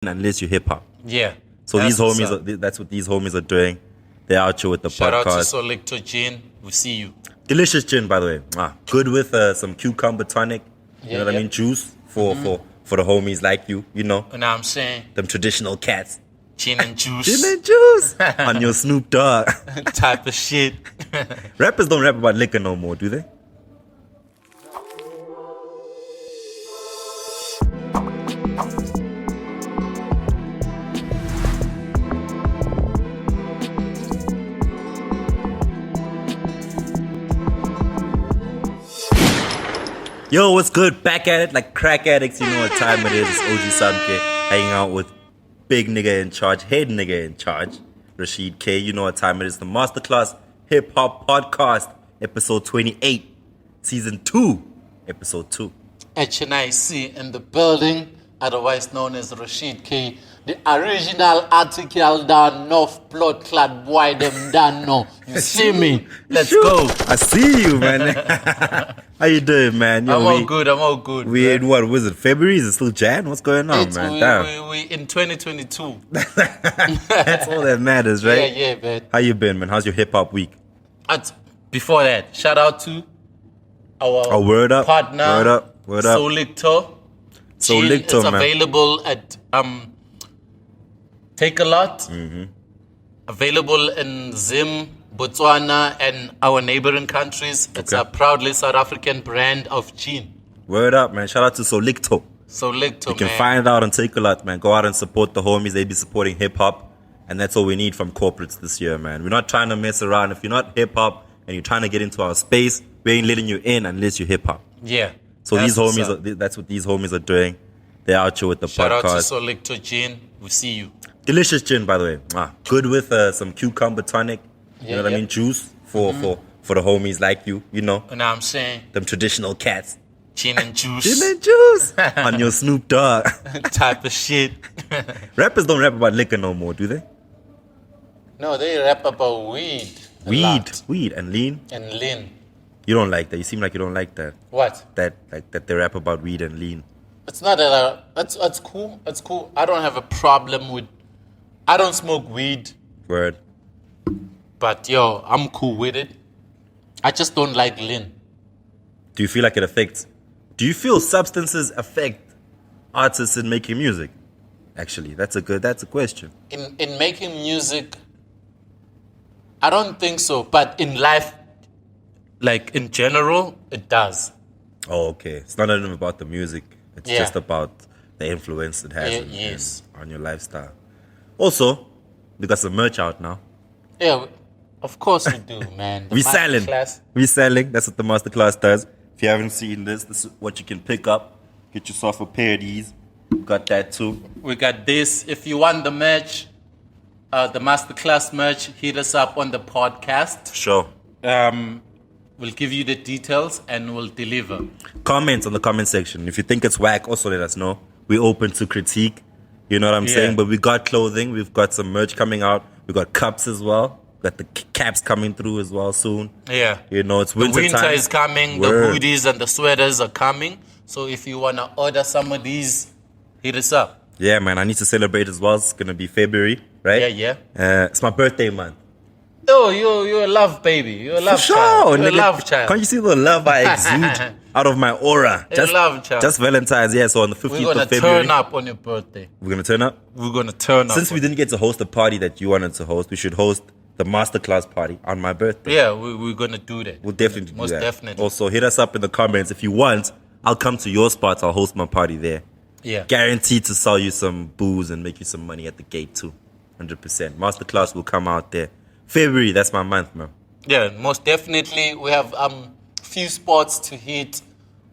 unless you hip hop. Yeah. So these homies, that's what these homies are doing. They're out here with the Shout podcast. Shout out to Selector Gin. We see you. Delicious gin, by the way. Good with some cucumber tonic. You know what I mean? Juice for the homies like you. You know. You know what I'm saying? Them traditional cats. Gin and juice. Gin and juice on your Snoop Dogg type of shit. Rappers don't rap about liquor no more, do they? Yo, what's good? Back at it like crack addicts. You know what time it is. It's OG Samke hanging out with big nigga in charge, head nigga in charge, Rashid K. You know what time it is. The Masterclass Hip Hop Podcast, episode 28, season 2, episode 2. HNIC in the building, otherwise known as Rashid K. The original article down North plot clad boy them done no. You see me? Let's go. I see you, man. How you doing, man? Yo, I'm all good. We in what was it? February? Is it still Jan? What's going on, man? We in 2022. That's all that matters, right? Yeah, man. How you been, man? How's your hip hop week? Before that, shout out to our word up, partner, word up. Solictor, it's man. Available at Take a Lot. Mm-hmm. Available in Zim, Botswana, and our neighboring countries. It's a proudly South African brand of gin. Word up, man. Shout out to Solicto. You can find it out and Take a Lot, man. Go out and support the homies. They be supporting hip-hop. And that's all we need from corporates this year, man. We're not trying to mess around. If you're not hip-hop and you're trying to get into our space, we ain't letting you in unless you're hip-hop. Yeah. So these homies, that's what these homies are doing. They're out here with the podcast. Shout out to Selector Gin. We see you. Delicious gin, by the way. Good with some cucumber tonic. You know what I mean? Juice for the homies like you. You know. You know what I'm saying? Them traditional cats. Gin and juice. Gin and juice on your Snoop Dogg type of shit. Rappers don't rap about liquor no more, do they? No, they rap about weed. Weed and lean. And lean. You don't like that. You seem like you don't like that. What? That they rap about weed and lean. It's not that. It's cool. It's cool. I don't have a problem with. I don't smoke weed. Word. But yo, I'm cool with it. I just don't like lean. Do you feel like it affects? Do you feel substances affect artists in making music? Actually, that's a question. In making music, I don't think so. But in life, like in general, it does. Oh, okay. It's not even about the music. It's just about the influence it has on your lifestyle. Also, we got some merch out now. Yeah, of course we do, man. We selling. That's what the Masterclass does. If you haven't seen this is what you can pick up. Get yourself a pair of these. Got that too. We got this. If you want the merch, the Masterclass merch, hit us up on the podcast. Sure. We'll give you the details and we'll deliver. Comments on the comment section. If you think it's whack, also let us know. We're open to critique. You know what I'm saying? But we got clothing. We've got some merch coming out. We got cups as well. Got the caps coming through as well soon. Yeah. You know, it's winter time. The winter is coming. Word. The hoodies and the sweaters are coming. So if you want to order some of these, hit us up. Yeah, man. I need to celebrate as well. It's going to be February, right? Yeah. It's my birthday month. Oh, you're a love baby. You're a love child. You're nigga, a love child. Can't you see the love I exude out of my aura? Just love child. Just Valentine's, so on the 15th of February. We're going to turn up on your birthday. We're going to turn up? We're going to turn up. Since we didn't get to host the party that you wanted to host, we should host the Masterclass party on my birthday. Yeah, we're going to do that. We'll definitely do that. Most definitely. Also, hit us up in the comments. If you want, I'll come to your spot. I'll host my party there. Yeah. Guaranteed to sell you some booze and make you some money at the gate too. 100%. Masterclass will come out there. February, that's my month, man. Yeah, most definitely. We have few spots to hit.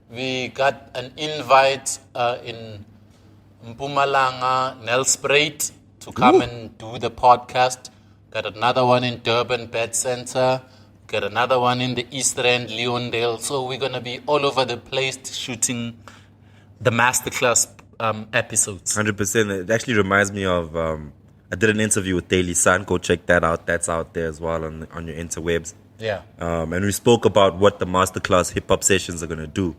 We got an invite in Mpumalanga, Nelspruit, to come and do the podcast. Got another one in Durban Bed Center. Got another one in the East End, Leondale. So we're going to be all over the place shooting the Masterclass episodes. 100%. It actually reminds me of... I did an interview with Daily Sun. Go check that out. That's out there as well on your interwebs. Yeah. And we spoke about what the Masterclass hip-hop sessions are going to do.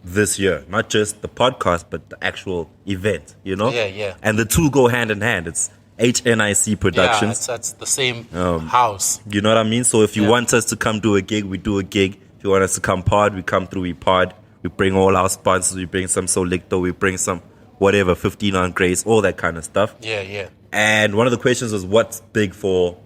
this year. Not just the podcast, but the actual event, you know? Yeah. And the two go hand in hand. It's HNIC Productions. Yeah, it's the same house. You know what I mean? So if you want us to come do a gig, we do a gig. If you want us to come pod, we come through, we pod. We bring all our sponsors. We bring some Solicto. We bring some whatever, 15 on Grace, all that kind of stuff. Yeah. And one of the questions was, what's big for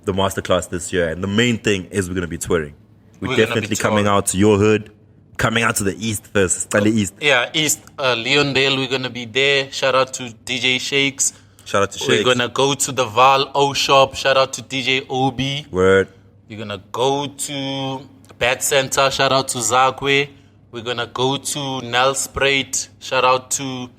the masterclass this year? And the main thing is we're going to be touring. We're definitely coming out to your hood, coming out to the East first, Stanley East. Yeah, East, Leondale, we're going to be there. Shout out to DJ Shakes. Shout out to Shakes. We're going to go to the Val O Shop. Shout out to DJ Obi. Word. We're going to go to Bat Center. Shout out to Zagwe. We're going to go to Nelspruit. Shout out to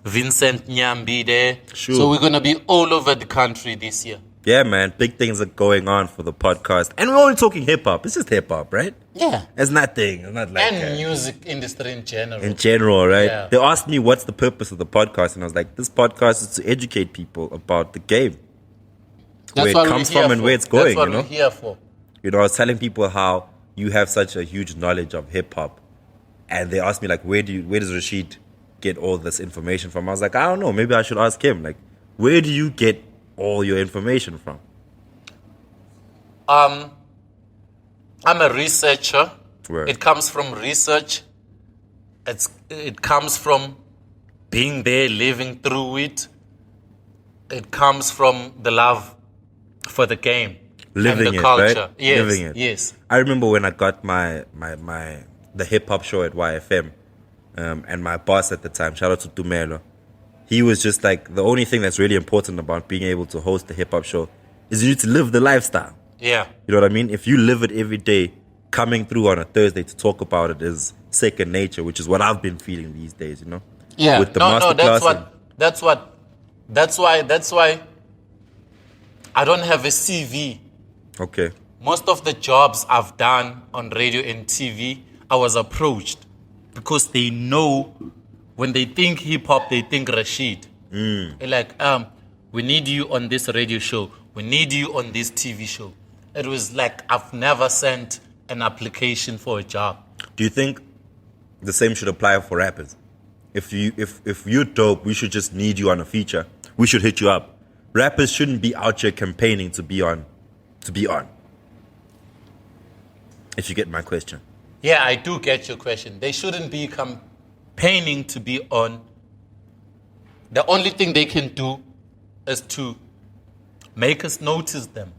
Vincent Nyambi there. Sure. So we're going to be all over the country this year. Yeah, man. Big things are going on for the podcast. And we're only talking hip-hop. It's just hip-hop, right? Yeah. It's nothing. It's not like And music industry in general. in general, right? Yeah. They asked me what's the purpose of the podcast, and I was like, this podcast is to educate people about the game. That's where it comes from and where it's going, That's what you know? we're here for. You know, I was telling people how you have such a huge knowledge of hip-hop, and they asked me, like, where does Rashid get all this information from? I was like, I don't know. Maybe I should ask him. Like, where do you get all your information from? I'm a researcher. Right. It comes from research. It comes from being there, living through it. It comes from the love for the game Living and the it, culture. right? Yes, Living it. yes. I remember when I got the hip-hop show at YFM, and my boss at the time, shout out to Tumelo, he was just like, the only thing that's really important about being able to host a hip-hop show is you need to live the lifestyle. Yeah. You know what I mean? If you live it every day, coming through on a Thursday to talk about it is second nature, which is what I've been feeling these days, you know? Yeah. With the No, masterclass. that's why I don't have a CV. Okay. Most of the jobs I've done on radio and TV, I was approached because they know when they think hip hop, they think Rashid. They're like, we need you on this radio show. We need you on this TV show. It was like I've never sent an application for a job. Do you think the same should apply for rappers? If you're dope, we should just need you on a feature. We should hit you up. Rappers shouldn't be out here campaigning to be on. If you get my question. Yeah, I do get your question. They shouldn't be campaigning to be on. The only thing they can do is to make us notice them.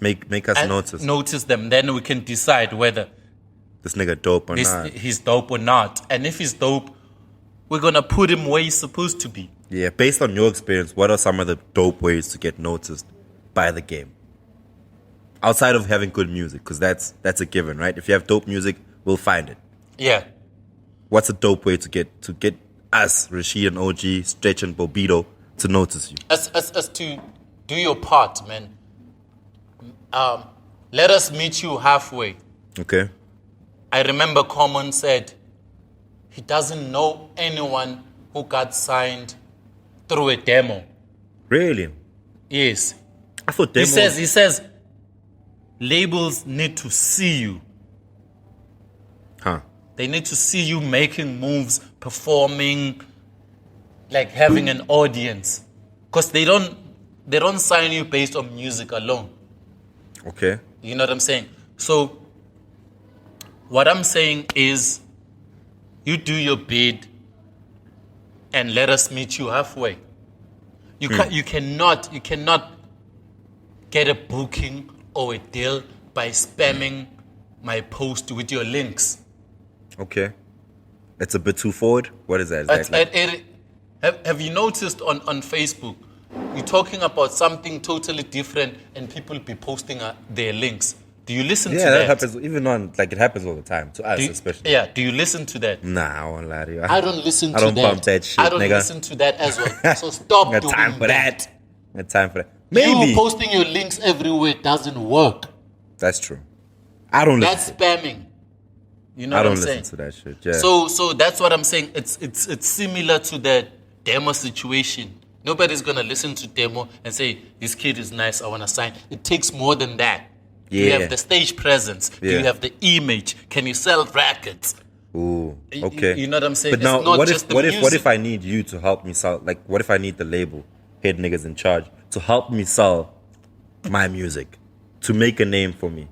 Make us And notice. them. Then we can decide whether This nigga dope or not. he's dope or not. And if he's dope, we're going to put him where he's supposed to be. Yeah, based on your experience, what are some of the dope ways to get noticed by the game? Outside of having good music, because that's a given, right? If you have dope music, we'll find it. Yeah. What's a dope way to get us, Rashid and OG, Stretch and Bobido, to notice you? As to do your part, man. Let us meet you halfway. Okay. I remember Common said he doesn't know anyone who got signed through a demo. Really? Yes. I thought demo. He says labels need to see you. Huh. They need to see you making moves, performing, like having an audience. Because they don't sign you based on music alone. Okay. You know what I'm saying? So what I'm saying is you do your bid and let us meet you halfway. You cannot get a booking or a deal by spamming my post with your links. Okay. It's a bit too forward. What is that exactly? Have you noticed on Facebook, you're talking about something totally different and people be posting their links. Do you listen to that? Yeah, that happens even on, like, it happens all the time, to us especially. Yeah, do you listen to that? Nah, I won't lie to you. I don't listen to that. I don't bump that shit, I don't nigga. listen to that as well. So stop Got doing time for that. Got time for that. Maybe. You posting your links everywhere doesn't work. That's true. I don't That's listen. spamming. You know I what don't I'm saying? listen to that shit. Yeah. So that's what I'm saying. It's similar to the demo situation. Nobody's gonna listen to demo and say, this kid is nice, I wanna sign. It takes more than that. Yeah. You have the stage presence. Do Yeah. you have the image? Can you sell records? Ooh, okay. You know what I'm saying? But now, it's not what just if the music. what if I need you to help me sell? Like, what if I need the label head niggas in charge to help me sell my music, to make a name for me?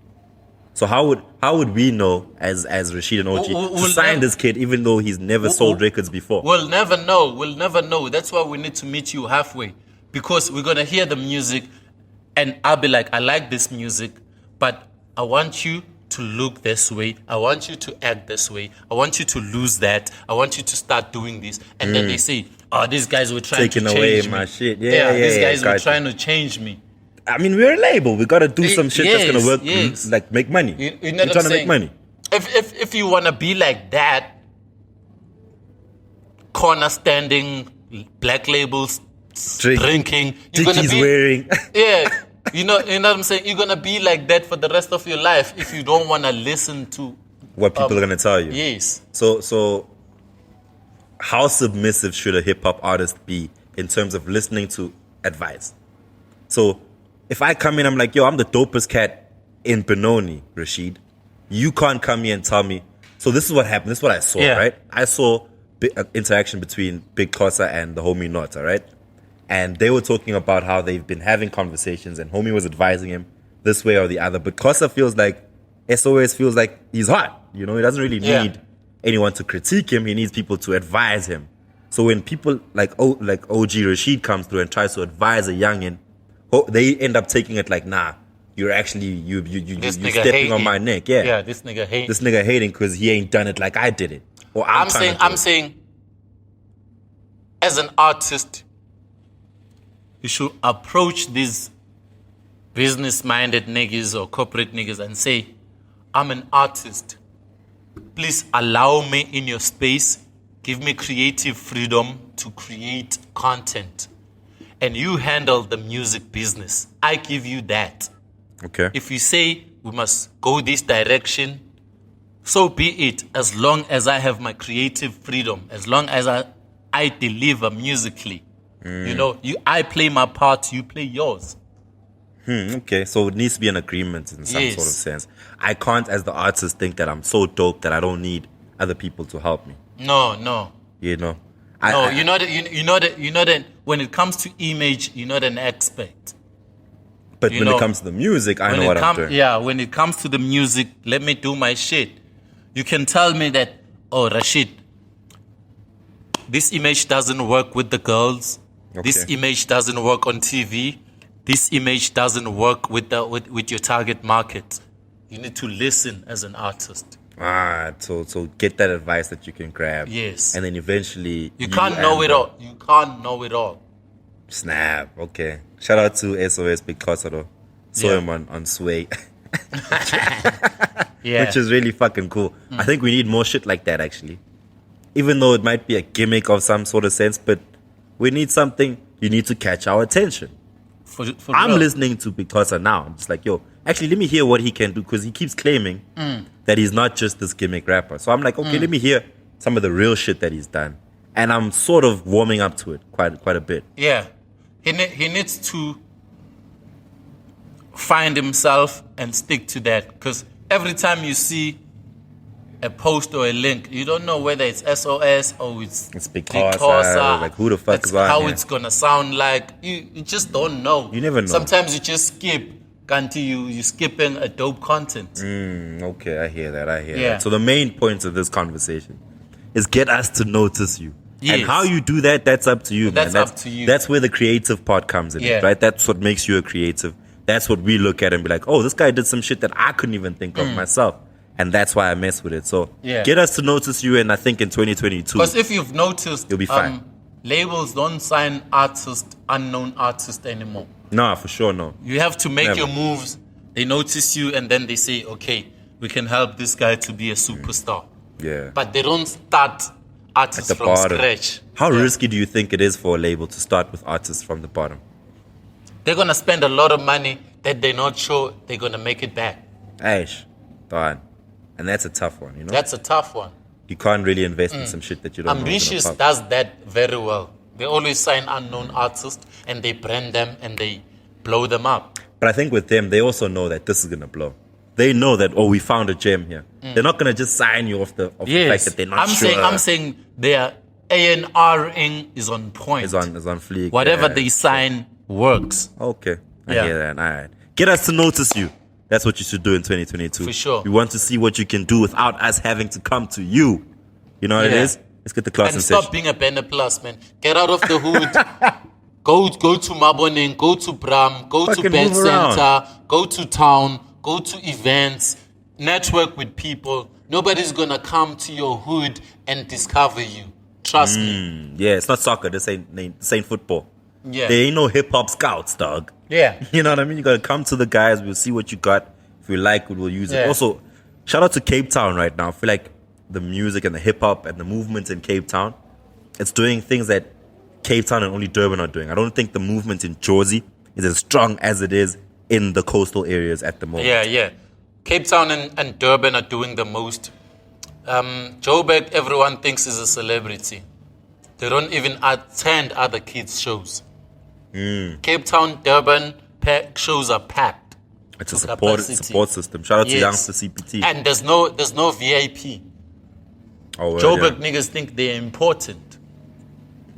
So how would we know as Rashid and OG to sign this kid even though he's never sold records before? We'll never know. We'll never know. That's why we need to meet you halfway, because we're gonna hear the music, and I'll be like, I like this music, but I want you to look this way. I want you to act this way. I want you to lose that. I want you to start doing this. And then they say, oh, these guys were trying to change away me. my shit. These guys were trying to change me. I mean, we're a label. We gotta do some shit that's gonna work, like make money. You know we're trying to make money. If you wanna be like that, corner standing, black labels, drinking, you're gonna be wearing. Yeah. You know what I'm saying? You're gonna be like that for the rest of your life if you don't wanna listen to what people are gonna tell you. Yes. So how submissive should a hip hop artist be in terms of listening to advice? So if I come in, I'm like, yo, I'm the dopest cat in Benoni, Rashid. You can't come here and tell me. So this is what happened. This is what I saw, right? I saw interaction between Big Kosa and the homie Nota, right? And they were talking about how they've been having conversations and homie was advising him this way or the other. But Kosa feels like, SOS feels like he's hot. You know, he doesn't really need anyone to critique him. He needs people to advise him. So when people like OG Rashid comes through and tries to advise a youngin', they end up taking it like, nah, you're actually you're stepping on my neck. Yeah, this nigga hating. This nigga hating because he ain't done it like I did it. Or I'm saying, as an artist, you should approach these business-minded niggas or corporate niggas and say, I'm an artist. Please allow me in your space. Give me creative freedom to create content. And you handle the music business. I give you that. Okay. If you say we must go this direction, so be it. As long as I have my creative freedom, as long as I deliver musically. You know, I play my part, you play yours. Okay, so it needs to be an agreement in some sort of sense. I can't, as the artist, think that I'm so dope that I don't need other people to help me. No. You know. You know that when it comes to image, you're not an expert. But when it comes to the music, I know what I'm doing. Yeah, when it comes to the music, let me do my shit. You can tell me that, oh, Rashid, this image doesn't work with the girls. Okay. This image doesn't work on TV. This image doesn't work with your target market. You need to listen as an artist. So get that advice that you can grab. Yes. And then eventually you can't know it all. You can't know it all. Snap. Okay. Shout out to SOS Big Kosa though. Saw him on Sway. Which is really fucking cool. I think we need more shit like that actually. Even though it might be a gimmick of some sort of sense, but we need something. You need to catch our attention. I'm listening to Big Kosa now. I'm just like, yo, actually, let me hear what he can do because he keeps claiming that he's not just this gimmick rapper. So I'm like, okay, let me hear some of the real shit that he's done. And I'm sort of warming up to it quite a bit. Yeah. He needs to find himself and stick to that. Because every time you see a post or a link, you don't know whether it's SOS or it's Big Kosa. Like, who the fuck is on how here? it's going to sound like. You just don't know. You never know. Sometimes you just skip. You're skipping a dope content. Okay, I hear that. So the main point of this conversation is get us to notice you. Yes. And how you do that, that's up to you, man. That's up to you. That's where the creative part comes in, right? That's what makes you a creative. That's what we look at and be like, oh, this guy did some shit that I couldn't even think of myself. And that's why I mess with it. So get us to notice you, and I think in 2022. Because if you've noticed, you'll be fine. Labels don't sign unknown artists anymore. No, for sure, no. You have to make your moves. They notice you, and then they say, okay, we can help this guy to be a superstar. Yeah. But they don't start artists from bottom. Scratch. How risky do you think it is for a label to start with artists from the bottom? They're going to spend a lot of money that they're not sure they're going to make it back. Aish, darn. And that's a tough one, you know? That's a tough one. You can't really invest in some shit that you don't know. Ambitious does that very well. They always sign unknown artists and they brand them and they blow them up. But I think with them, they also know that this is going to blow. they know that, oh, we found a gem here. They're not gonna just sign you off the fact that they're not sure. I'm saying their A&Ring is on point. Is on fleek. Whatever they sign works. Okay. I hear that. All right. Get us to notice you. That's what you should do in 2022. For sure. We want to see what you can do without us having to come to you. You know what it is? Let's get the class in And session. stop being a Bender Plus, man. Get out of the hood. Go to Maboning, go to Bram, go Fucking to Bed move around. Center, go to town, go to events, network with people. Nobody's gonna come to your hood and discover you. Trust me. Yeah, it's not soccer. This ain't football. Yeah. There ain't no hip hop scouts, dog. Yeah. You know what I mean? You gotta come to the guys. We'll see what you got. If we like it, we'll use it. Yeah. Also, shout out to Cape Town right now. I feel like the music and the hip hop and the movement in Cape Town, it's doing things that Cape Town and only Durban are doing. I don't think the movement in Jersey is as strong as it is in the coastal areas at the moment. Yeah. Cape Town and Durban are doing the most. Joburg, everyone thinks is a celebrity. They don't even attend other kids' shows. Cape Town, Durban shows are packed. It's a to support capacity. system. Shout out to Yes. YoungstaCPT. And there's no VIP. Oh, well, Joburg yeah. niggas think they're important.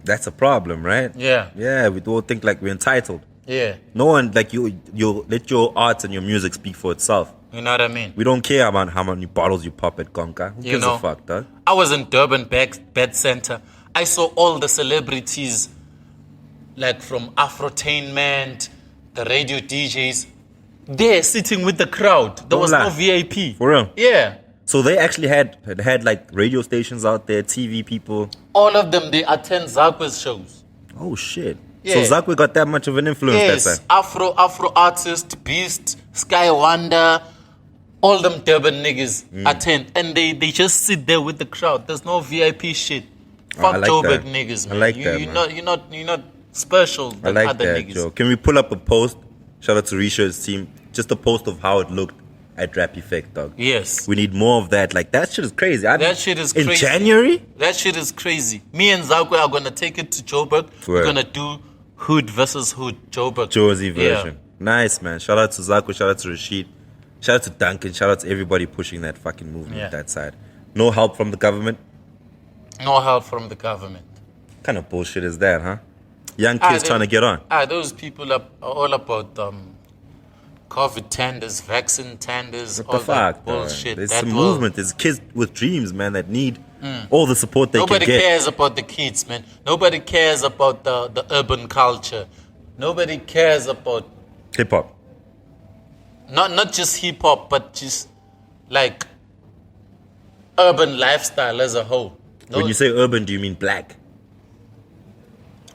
That's a problem, right? Yeah. Yeah, we all think like we're entitled. Yeah. No one, like you let your art and your music speak for itself. You know what I mean? We don't care about how many bottles you pop at Gonka. Who gives a fuck, dog? I was in Durban Bed Center. I saw all the celebrities, like from Afrotainment, the radio DJs, there sitting with the crowd. There Don't was lie. no VIP. For real? Yeah. So they actually had like radio stations out there, TV people. All of them, they attend Zakwe's shows. Oh shit. Yeah. So Zakwe got that much of an influence that Yes, time. Afro artist, Beast, Sky Wonder, all them Durban niggas attend, and they just sit there with the crowd. There's no VIP shit. Fuck I like Joburg that. niggas, I man. like that, man. You're not special I than like other that, niggas. Joe. Can we pull up a post? Shout out to Risha's team. Just a post of how it looked at Rap Effect, dog. Yes. We need more of that. Like, that shit is crazy. That shit is in crazy. January? That shit is crazy. Me and Zakwe are gonna take it to Joburg. We're Word. gonna do hood versus hood, Joburg. Jersey Yeah. version. Nice, man. Shout out to Zakwe. Shout out to Rashid. Shout out to Duncan. Shout out to everybody pushing that fucking movement Yeah. that side. No help from the government? No help from the government. What kind of bullshit is that, huh? Young kids trying to get on. Those people are all about COVID tenders, vaccine tenders, What all the fuck, that bro? bullshit. There's That some will- movement. There's kids with dreams, man, that need all the support they Nobody can get. cares about the kids, man. Nobody cares about the urban culture. Nobody cares about Hip hop. not just hip hop, but just like urban lifestyle as a whole. No, When you say urban, do you mean black?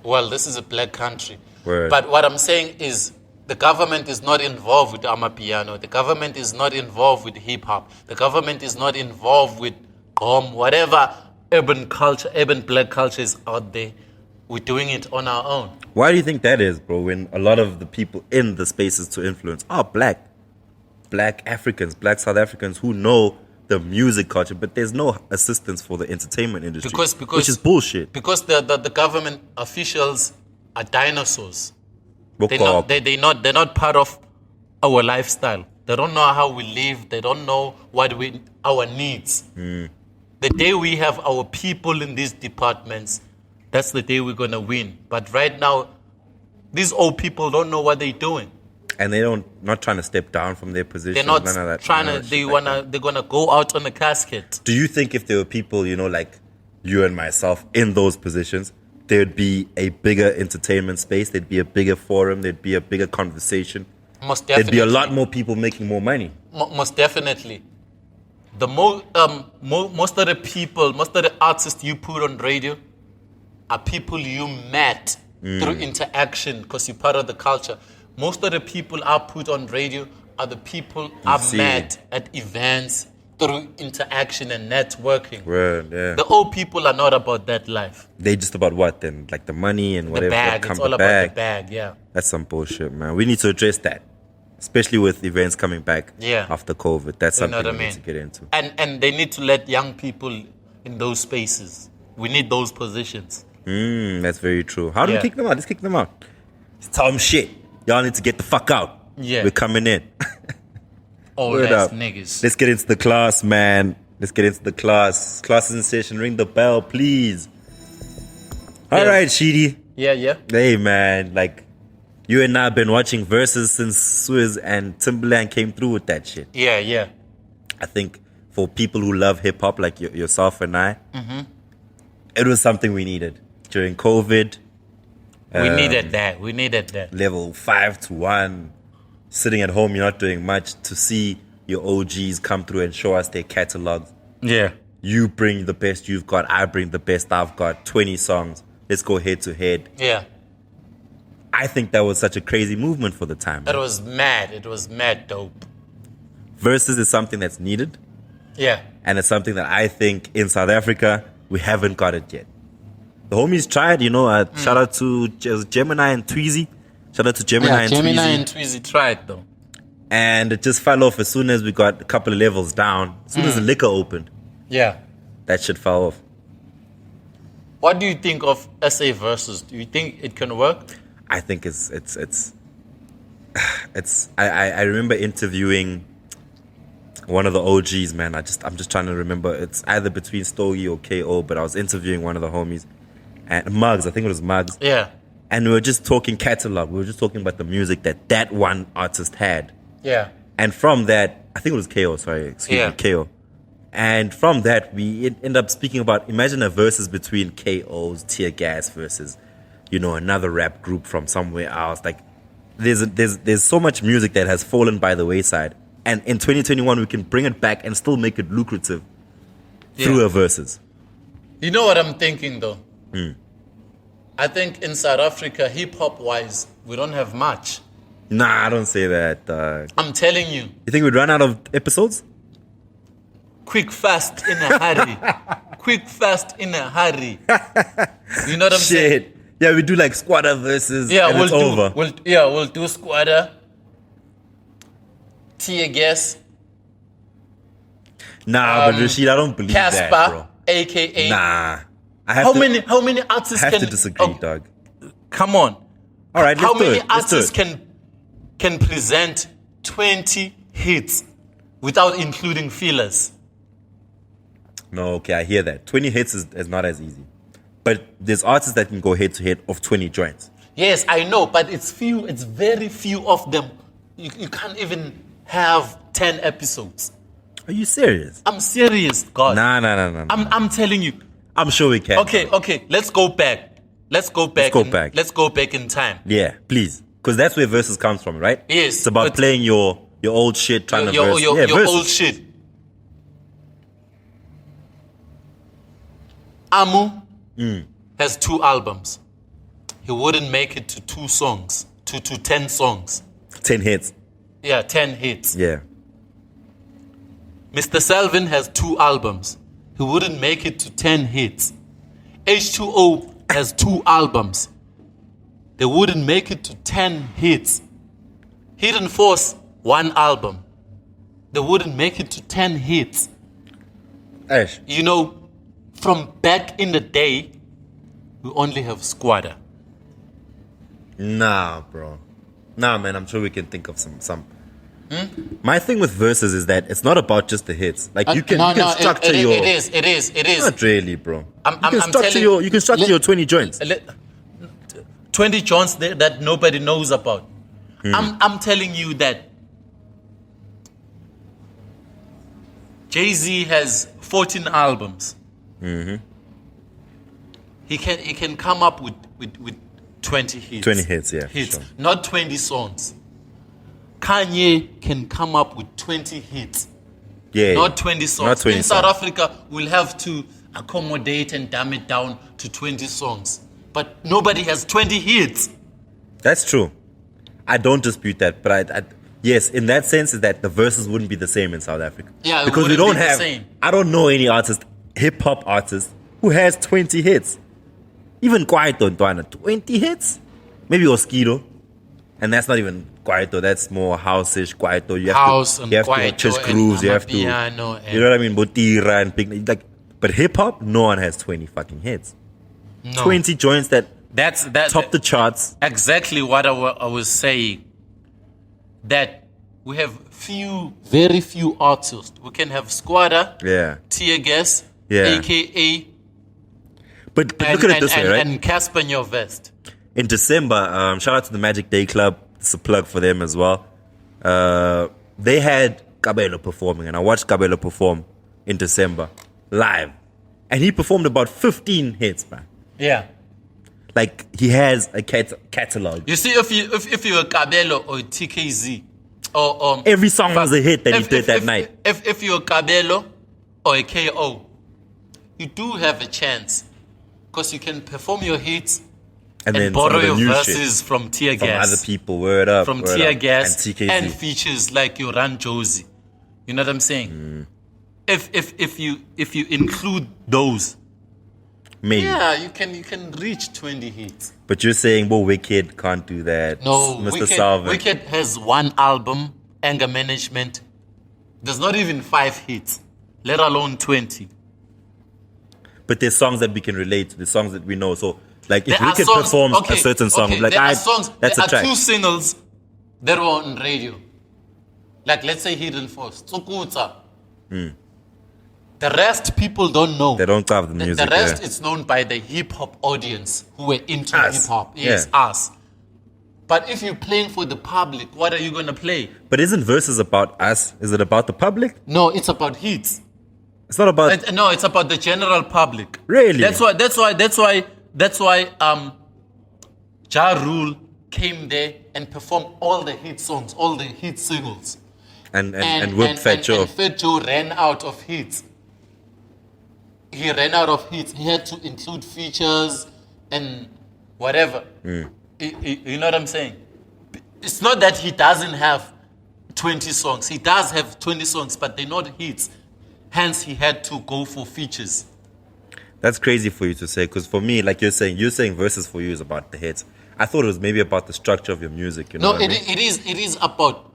well, this is a black country. Word. But what I'm saying is the government is not involved with Amapiano. The government is not involved with hip hop. The government is not involved with whatever urban culture, urban black culture is out there. We're doing it on our own. Why do you think that is, bro? When a lot of the people in the spaces to influence are black. Black Africans, black South Africans who know the music culture, but there's no assistance for the entertainment industry. Because which is bullshit. Because the government officials are dinosaurs. They're Boko- they're not part of our lifestyle. They don't know how we live. They don't know our needs. The day we have our people in these departments, that's the day we're gonna win. But right now, these old people don't know what they're doing. And not trying to step down from their position. They're not none of that, trying none to. of that They shit like that. they're gonna go out on a casket. Do you think if there were people, like you and myself in those positions, there'd be a bigger entertainment space, there'd be a bigger forum, there'd be a bigger conversation, Most definitely. there'd be a lot more people making more money? Most definitely. The most of the people, most of the artists you put on radio are people you met through interaction because you're part of the culture. Most of the people I put on radio are the people I see. met at events through interaction and networking. Word, yeah. The old people are not about that life. They just about what then? Like the money and The whatever. bag, come it's all the about bag. the bag, yeah. That's some bullshit, man. We need to address that, especially with events coming back Yeah. after COVID. That's You know something what I we mean? need to get into. And they need to let young people in those spaces. We need those positions. That's very true. How do we Yeah. kick them out? Let's kick them out. Let's tell them shit. Y'all need to get the fuck out. Yeah. We're coming in. Old Word ass up. niggas. Let's get into the class, man. Let's get into the class. Class is in session. Ring the bell, please. All Yeah. right, Sheedy. Yeah. Hey, man. Like, you and I have been watching Versus since Swizz and Timberland came through with that shit. Yeah. I think for people who love hip hop like yourself and I, it was something we needed during COVID. We needed that. Level 5 to 1, sitting at home, you're not doing much, to see your OGs come through and show us their catalogs. Yeah. You bring the best you've got, I bring the best I've got. 20 songs. Let's go head to head. Yeah. I think that was such a crazy movement for the time. It was mad. It was mad dope. Versus is something that's needed, Yeah. and it's something that I think in South Africa, we haven't got it yet. The homies tried, shout out to Gemini and Tweezy. Shout out to Gemini and Gemini Tweezy. and Tweezy tried though. And it just fell off as soon as we got a couple of levels down. As soon as the liquor opened, Yeah. that shit fell off. What do you think of SA Verzuz? Do you think it can work? I think it's I remember interviewing one of the OGs, man. I'm just trying to remember. It's either between Stogie or KO, but I was interviewing one of the homies. And Muggs, I think it was Muggs. Yeah. And we were just talking catalog. We were just talking about the music that one artist had. Yeah. And from that, I think it was KO, sorry, excuse Yeah. me, KO. And from that, we end up speaking about, imagine a versus between KO's Tear Gas versus, another rap group from somewhere else. Like, there's so much music that has fallen by the wayside. And in 2021, we can bring it back and still make it lucrative through a versus. You know what I'm thinking though? I think in South Africa, hip hop wise, we don't have much. Nah, I don't say that, dog. I'm telling you. You think we'd run out of episodes? Quick, fast, in a hurry. Quick, fast, in a hurry. You know what I'm saying? Shit. Yeah, we do like squatter versus Yeah, and it's over. We'll do Squatter, Tear Gas, Nah, but Rashid, I don't believe that, bro. Casper, aka. Nah. How many artists I have can to disagree, oh, dog. Come on. All right, How let's do many it. Let's do artists it. can present 20 hits without including fillers? No, okay, I hear that. 20 hits is not as easy. But there's artists that can go head to head of 20 joints. Yes, I know, but it's very few of them. You can't even have 10 episodes. Are you serious? I'm serious, God. Nah. I'm telling you. I'm sure we can. Okay, let's go back. Let's go back in time. Yeah, please. Because that's where versus comes from, right? Yes, It's about but- playing your old shit, trying to verse. Your versus. old shit. Amu has 2 albums. He wouldn't make it to 2 songs, to 10 songs. 10 hits. Yeah, 10 hits. Yeah. Mr. Selvin has 2 albums. He wouldn't make it to 10 hits. H2O has 2 albums. They wouldn't make it to 10 hits. Hidden Force, 1 album. They wouldn't make it to 10 hits. Ash. From back in the day, we only have Squatter. Nah, bro. Nah, man, I'm sure we can think of some. My thing with verses is that it's not about just the hits. Like you can structure your. It is. Not really, bro. You I'm can structure your 20 joints. 20 joints that nobody knows about. I'm telling you that Jay-Z has 14 albums. He can come up with 20 hits. 20 hits, yeah. Sure. Not 20 songs. Kanye can come up with 20 hits. Yeah. Not 20 songs. Not 20 In South songs. Africa, we'll have to accommodate and dumb it down to 20 songs. But nobody has 20 hits. That's true. I don't dispute that, but yes, in that sense, is that the verses wouldn't be the same in South Africa. Yeah, it because we wouldn't don't be the have. same. I don't know any artist, hip hop artist, who has 20 hits. Even Kwaito Ntwana, 20 hits. Maybe Oskido, and that's not even Kwaito. That's more house-ish Kwaito. You have to Kwaito church and grooves. You have to, Amapiano and- you know what I mean? Botira and big like. But hip hop, no one has 20 fucking hits. No. 20 joints that That's top the charts. exactly what I was saying. That we have very few artists. We can have Squatter, Yeah. Tear Gas, Yeah. AKA, But look at it this way, right? and Casper in Your Vest. In December, shout out to the Magic Day Club. It's a plug for them as well. They had Kabelo performing, and I watched Kabelo perform in December live. And he performed about 15 hits, man. Yeah. Like, he has a catalog. You see, if you're a Kabelo or a TKZ, or Every song was a hit that he did that night. If you're a Kabelo or a KO, you do have a chance because you can perform your hits and then borrow some of the your new verses shit from Tear from Gas, other people. Word up. from word Tear up. Gas, and TKZ. and features like your Run Josie. You know what I'm saying? If you include those, Maybe. yeah, you can reach 20 hits. But you're saying, well, Wicked can't do that. No, Mr. Salvin. Wicked has one album, Anger Management. There's not even 5 hits, let alone 20. But there's songs that we can relate to, the songs that we know. So, like, if There are Wicked songs- performs okay, a certain song, okay, like, there are songs, that's there a track. are 2 singles that were on radio. Like, let's say Hidden Force, Tsukutsa. The rest people don't know. They don't cover the music. The rest yeah. is known by the hip hop audience who were into Us. hip hop. Yes, Yeah. us. But if you're playing for the public, what are you gonna play? But isn't Versus about us? Is it about the public? No, it's about hits. It's not about. No, it's about the general public. Really? That's why Ja Rule came there and performed all the hit songs, all the hit singles. and whip Fat Joe. And Fat Joe ran out of hits. He ran out of hits. He had to include features and whatever. You know what I'm saying? It's not that he doesn't have 20 songs. He does have 20 songs, but they're not hits. Hence, he had to go for features. That's crazy for you to say, because for me, like you're saying Versus for you is about the hits. I thought it was maybe about the structure of your music. You know No, what I mean? it is about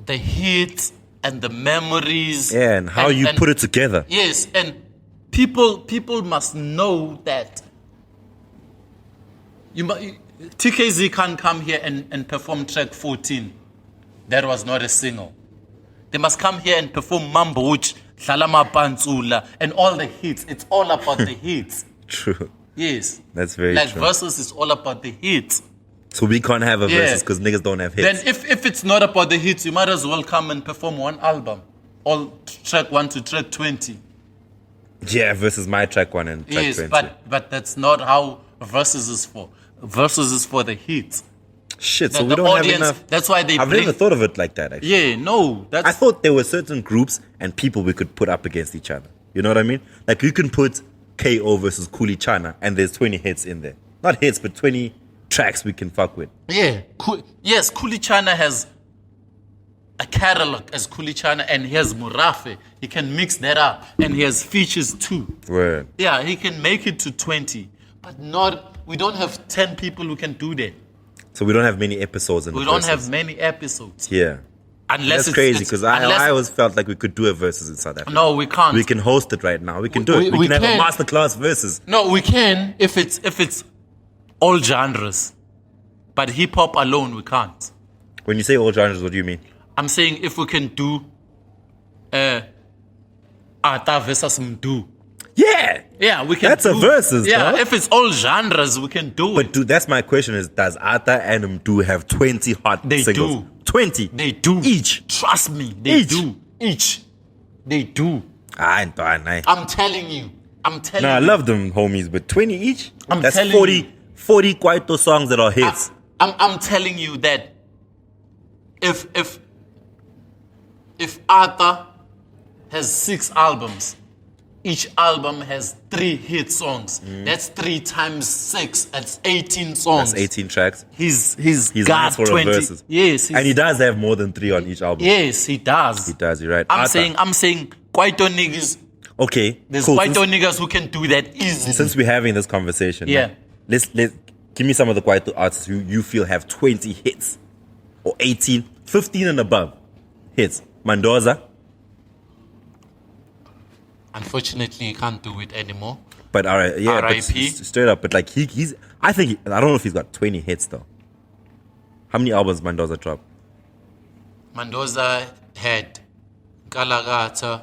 the hits and the memories. Yeah, and how you put it together. Yes, and people must know that TKZ can't come here and perform track 14. That was not a single. They must come here and perform Mambuch, Shalama Pantsula, and all the hits. It's all about the hits. True. Yes. That's very like true. Versus is all about the hits. So we can't have a Yeah. Versus because niggas don't have hits. Then if it's not about the hits, you might as well come and perform one album. All track 1 to track 20. Yeah, Versus my track 1 and track Yes, 20. but that's not how Versus is for. Versus is for the hits. Shit, so The we don't audience, have enough. that's why they I've bring... never thought of it like that, actually. Yeah, no. I thought there were certain groups and people we could put up against each other. You know what I mean? Like you can put KO versus Kuli Chana and there's 20 hits in there. Not hits, but 20 tracks we can fuck with. Yeah. Yes, Kulichana has a catalog as Kulichana and he has Murafe. He can mix that up and he has features too. Word. Yeah, he can make it to 20. But we don't have 10 people who can do that. So we don't have many episodes in We the don't Versus. have many episodes. Yeah. Unless That's crazy because I always felt like we could do a Versus in South Africa. No, we can't. We can host it right now. We can do it. We we can have can. a masterclass Versus. No, we can if it's all genres. But hip hop alone, we can't. When you say all genres, what do you mean? I'm saying if we can do Ata versus Mdu. Yeah. Yeah, we can That's a versus, Yeah, dog. if it's all genres, we can do But it. dude, that's my question is, does Ata and Mdu have 20 hot They singles? do. 20? They do. Each? Trust me, they Each? do. Each. They do. I I'm telling you. No, I love them homies, but 20 each? I'm That's telling 40 Kwaito songs that are hits. I'm telling you that if Ata has 6 albums, each album has 3 hit songs. That's 3 times 6. That's 18 songs. That's 18 tracks. He's He's got nice for 20. a verses. Yes, And he does have more than 3 on each album. yes, he does. He does, you're right. I'm Ata. saying Kwaito niggas. Okay, There's cool. Kwaito niggas who can do that easily. Since we're having this conversation, Yeah. man, let's give me some of the Kwaito artists who you feel have 20 hits or 18, 15 and above hits. Mendoza, Unfortunately, he can't do it anymore. but all right, yeah, but R.I.P.. straight up, but like he's I think I don't know if he's got 20 hits though. How many albums Mendoza dropped? Mendoza had Kalagata,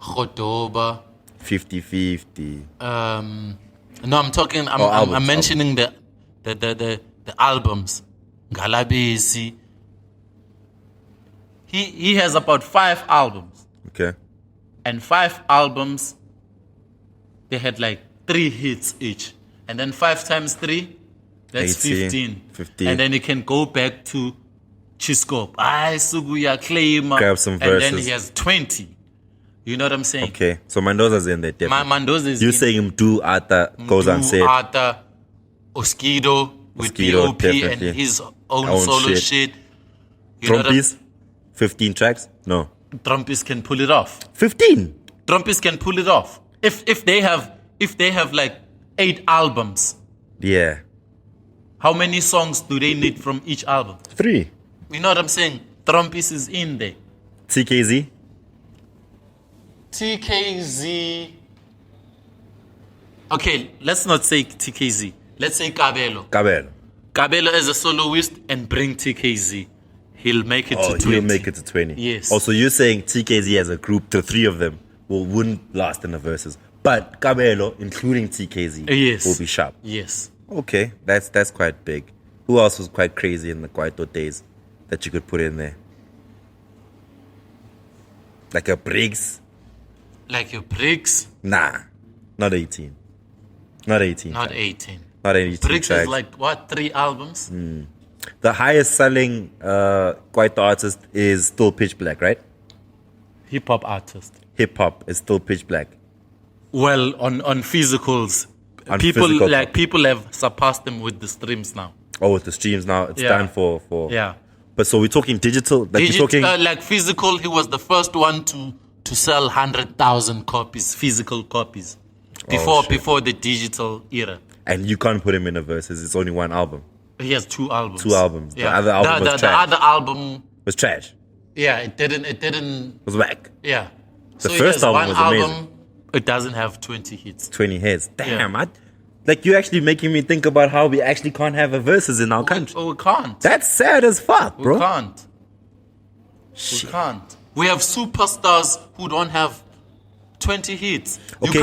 Khodoba. 50-50. No, I'm talking. I'm mentioning the albums. Galabesi. He has about 5 albums. Okay. And 5 albums, they had like 3 hits each. And then 5 times 3, that's 18, 15. And then you can go back to Chisco. Suguya, Claima. Grab some verses. And then he has 20. You know what I'm saying? Okay. So Mendoza's in there, definitely. Mendoza is You're saying him do Arthur goes unsaid. Arthur, Oskido with POP and his own solo shit. Trumpis? 15 tracks? No. Trumpis can pull it off. 15? Trumpis can pull it off. If they have like 8 albums. Yeah. How many songs do they need from each album? 3. You know what I'm saying? Trumpis is in there. TKZ? TKZ. Okay, let's not say TKZ. Let's say Cabello. Cabello as a soloist and bring TKZ. He'll make it to 20. He'll make it to 20. Yes. Also, you're saying TKZ as a group, the 3 of them, wouldn't last in the verses. But Cabello, including TKZ, will be sharp. Yes. Okay, that's quite big. Who else was quite crazy in the Kwaito days that you could put in there? Like a Briggs? Like your Briggs? Nah, not 18. Not 18. Not 18. Not 18 Briggs tracks. is like, what, 3 albums? The highest selling Kwaito artist is still Pitch Black, right? Hip-hop artist. Hip-hop is still Pitch Black. Well, on physicals. People have surpassed them with the streams now. Oh, with the streams now, it's done for. Yeah. But so we're talking digital. Like physical, he was the first one to sell 100,000 copies, physical copies, before the digital era. And you can't put him in a verses. It's only 1 album. He has 2 albums. 2 albums. Yeah. The other album was trash. The other album was trash. Yeah, it didn't. It was whack. Yeah. The first album was amazing. It doesn't have 20 hits. 20 hits. Damn, you're actually making me think about how we actually can't have a verses in our country. We can't. That's sad as fuck, bro. We can't. Shit. We can't. We have superstars who don't have 20 hits. Okay.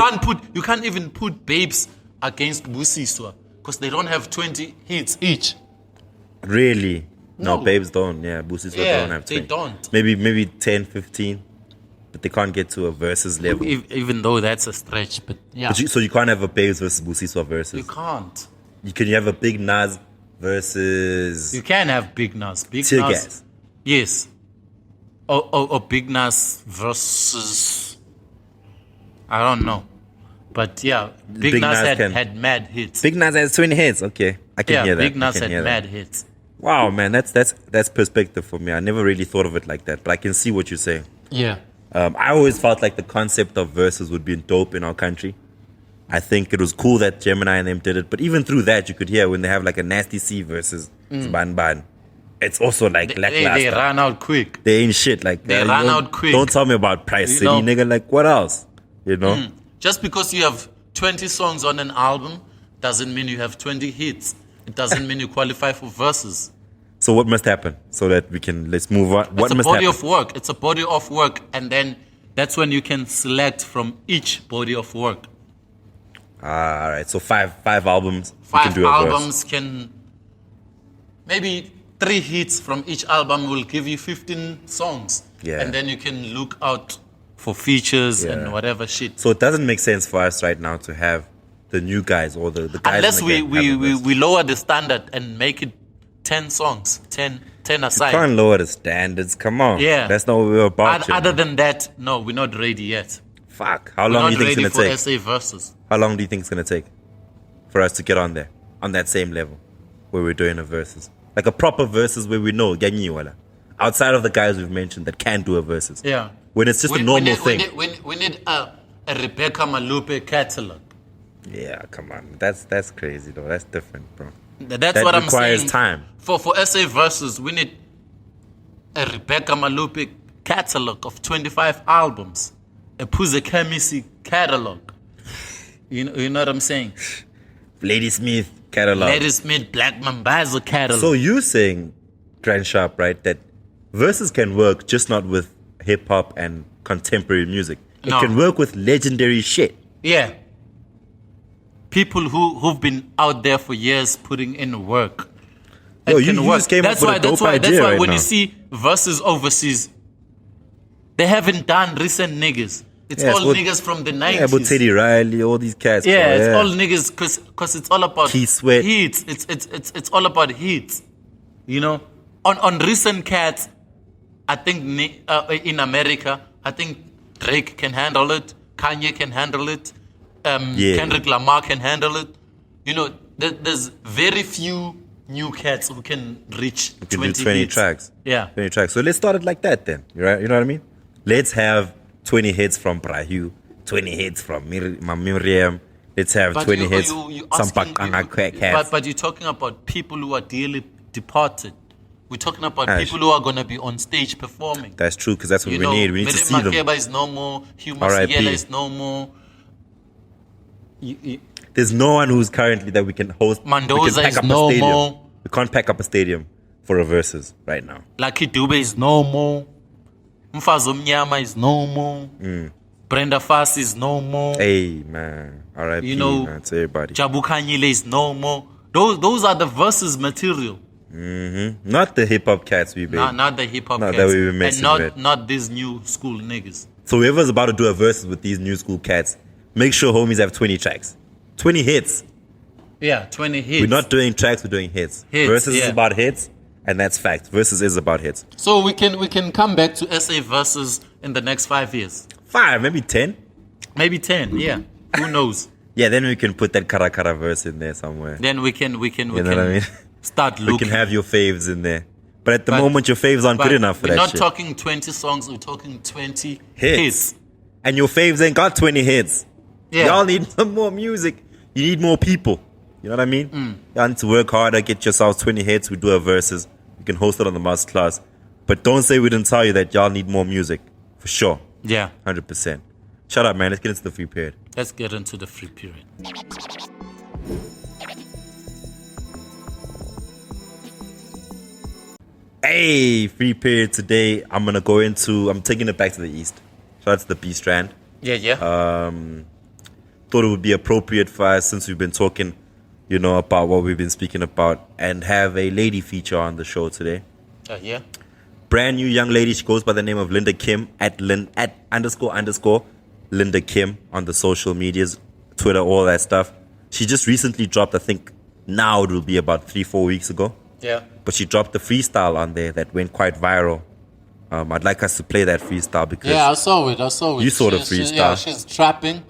You can't even put Babes against Busiswa because they don't have 20 hits each. Really? No, No. Babes don't. Yeah, Busiswa don't have 20. They don't. Maybe 10, 15. But they can't get to a versus level. Even though that's a stretch, but yeah. So you can't have a Babes versus Busiswa versus. You can't. Can you have a Big Nas versus... You can have Big Nas. Tear Gas? Yes. Or Big Nas versus... I don't know. But yeah, Big Nas had mad hits. Big Nas has 20 hits. Okay, I can hear that. Big Nas had mad hits. Wow, man, that's perspective for me. I never really thought of it like that, but I can see what you're saying. Yeah. I always felt like the concept of verses would be dope in our country. I think it was cool that Gemini and them did it, but even through that, you could hear when they have like a Nasty C versus Ban Ban. It's also like lackluster. They ran out quick. They ain't shit. Like they ran out quick. Don't tell me about Price City, nigga. Like what else? You know? Just because you have 20 songs on an album doesn't mean you have 20 hits. It doesn't mean you qualify for verses. So what must happen so that let's move on? What must happen? It's a body of work, and then that's when you can select from each body of work. All right. So five albums. 5 you can do albums can maybe 3 hits from each album will give you 15 songs. Yeah. And then you can look out for features and whatever shit. So it doesn't make sense for us right now to have the new guys or the guys. Unless we lower the standard and make it 10 songs, 10 aside. You can't lower the standards. Come on. Yeah. That's not what we're about. Other than that, no, we're not ready yet. Fuck. How long do you think it's going to take? SA Verzuz. How long do you think it's going to take for us to get on there, on that same level where we're doing a versus? Like a proper versus where we know, outside of the guys we've mentioned that can do a versus. Yeah. When it's just a normal thing. We need a Rebecca Malupe catalog. Yeah, come on. That's crazy, though. That's different, bro. That's what I'm saying. Requires time. For SA Verzuz, we need a Rebecca Malupe catalog of 25 albums. A Puza Kamisi catalog. You know what I'm saying? Lady Smith catalog. Lady Smith, Black Mambazo catalog. So you're saying, Grand Sharp, right, that verses can work, just not with hip hop and contemporary music. It No. can work with legendary shit. Yeah. People who've been out there for years putting in work. Yo, It you can just came up with a dope idea That's why right when now. you see verses overseas, they haven't done recent niggas. It's Yeah, all it's what- niggas from the 90s. Yeah, but Teddy Riley, all these cats. Yeah, bro, it's all niggas because it's all about Keith Sweat. hits. It's all about hits. You know, on recent cats, I think in America, I think Drake can handle it. Kanye can handle it. Yeah. Kendrick Lamar can handle it. You know, there's very few new cats who can reach You can 20 do 20 hits. tracks. Yeah. 20 tracks. So let's start it like that then. Right? You know what I mean? Let's have 20 hits from Brahu, 20 hits from Miriam. Let's have 20 hits some asking- cats. But you're talking about people who are dearly departed. We're talking about Ash. people who are going to be on stage performing. That's true, because that's what You we know, need. We need to Miriam see them. Makeba is no more. Hugh R.I.P. Masiela is no more. There's no one who's currently that we can host. we can Mendoza pack is up a no stadium. more. We can't pack up a stadium for a versus right now. Lucky Dube is no more. Mfazo Mnyama is no more. Brenda Fassie is no more. Hey, man. R.I.P. You know, man, to everybody. Jabu Kanyile is no more. Those are the verses material. Not the hip hop cats we made. Not the hip hop Not cats. that we were messing and with. not these new school niggas. So whoever's about to do a versus with these new school cats, make sure homies have 20 tracks. 20 hits. Yeah, 20 hits. We're not doing tracks, we're doing hits. Hits, Versus is yeah. about hits, and that's fact. Versus is about hits. So we can come back to SA Verzuz in the next 5 years. 5, maybe 10. Maybe 10, yeah. Who knows? Yeah, then we can put that Kara Kara verse in there somewhere. Then we can know what I mean? start We looking. can have your faves in there. But at the moment, your faves aren't But good enough for we're that not shit. talking 20 songs, we're talking 20 Hits. hits. And your faves ain't got 20 hits. Yeah. Y'all need some more music. You need more people. You know what I mean? Y'all need to work harder, get yourselves 20 hits. We do a versus. You can host it on the masterclass. But don't say we didn't tell you that y'all need more music. For sure. Yeah. 100%. Shut up, man. Let's get into the free period. Let's get into the free period. Hey, free period today. I'm taking it back to the east. Shout out to the B Strand. Yeah. Thought it would be appropriate for us, since we've been talking, about what we've been speaking about, and have a lady feature on the show today. Yeah. Brand new young lady. She goes by the name of Linda Kim at __ Linda Kim on the social medias, Twitter, all that stuff. She just recently dropped, I think now it will be about 3-4 weeks ago. Yeah. But she dropped the freestyle on there that went quite viral. I'd like us to play that freestyle because Yeah, I saw it. You saw the freestyle. She's trapping.